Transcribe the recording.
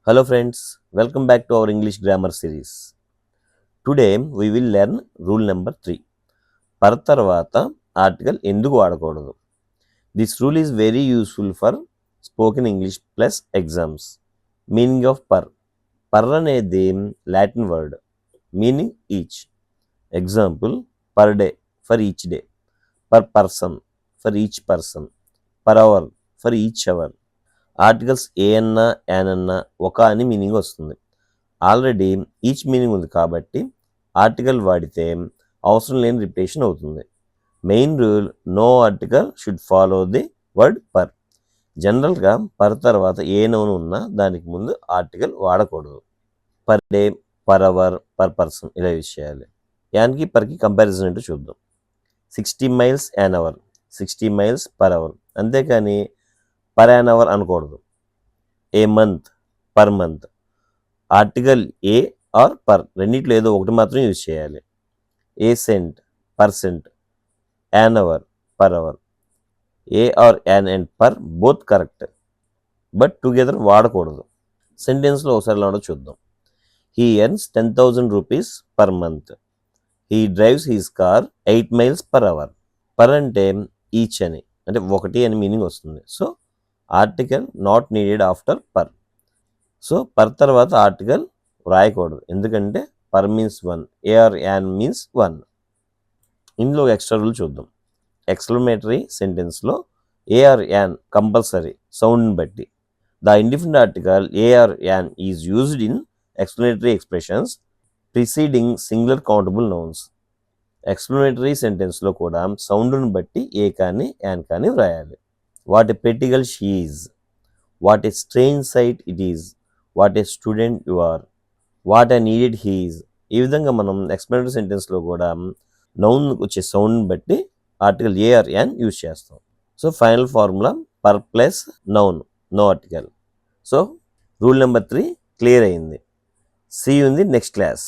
Hello friends, welcome back to our English grammar series. Today we will learn rule number 3. Per తర్వాత article ఎందుకు వాడకూడదు. This rule is very useful for spoken English plus exams. Meaning of per. Per అనేది Latin word meaning each. Example per day for each day, per person for each person, per hour for each hour. Articles a అన్నా an అన్నా ఒక అని meaning వస్తుంది. Already each meaning ఉంది కాబట్టి article వాడితే అవసరం లేని రిపిటేషన్ అవుతుంది. Main rule, no article should follow the word per. జనరల్గా పర్ తర్వాత ఏ నౌన్ ఉన్నా దానికి ముందు ఆర్టికల్ వాడకూడదు. Per day, per hour, per person ఇలా యూజ్ చేయాలి. యాన్కి పర్కి కంపారిజన్ ఏంటో చూద్దాం. 60 miles an hour, 60 miles per hour. అంతేకాని పర్ యాన్ అవర్ అనకూడదు. A month, per month. Article a or per రెండిట్లో ఏదో ఒకటి మాత్రం యూజ్ చేయాలి. A cent, percent, an hour, per hour. A or an and per both correct, but together వాడకూడదు. సెంటెన్స్లో ఒకసారి ఎలా ఉండో చూద్దాం. He earns 10,000 rupees per month. He drives his car 8 miles per hour. Per అంటే ఈచ్ అని, అంటే ఒకటి అని మీనింగ్ వస్తుంది. So article not needed after per. So per తర్వాత ఆర్టికల్ రాయకూడదు, ఎందుకంటే per means 1, a or an means 1. ఇందులో ఎక్స్ట్రా రూల్ చూద్దాం. ఎక్స్క్లమేటరీ సెంటెన్స్లో ఏఆర్ యాన్ కంపల్సరీ సౌండ్ని బట్టి. The indefinite article a or an is used in exclamatory expressions preceding singular countable nouns. Exclamatory సెంటెన్స్లో కూడా సౌండ్ని బట్టి ఏ కానీ యాన్ కానీ వ్రాయాలి. What a pretty girl she is, what a strange sight it is, what a student you are, what a needed he is. ఈ విధంగా మనం ఎక్స్ప్లెనేటరీ సెంటెన్స్లో కూడా నౌన్ వచ్చే సౌండ్ని బట్టి article a or an use చేస్తాం. So final formula per plus noun, no article. So rule number 3 clear అయింది. See you in the next class.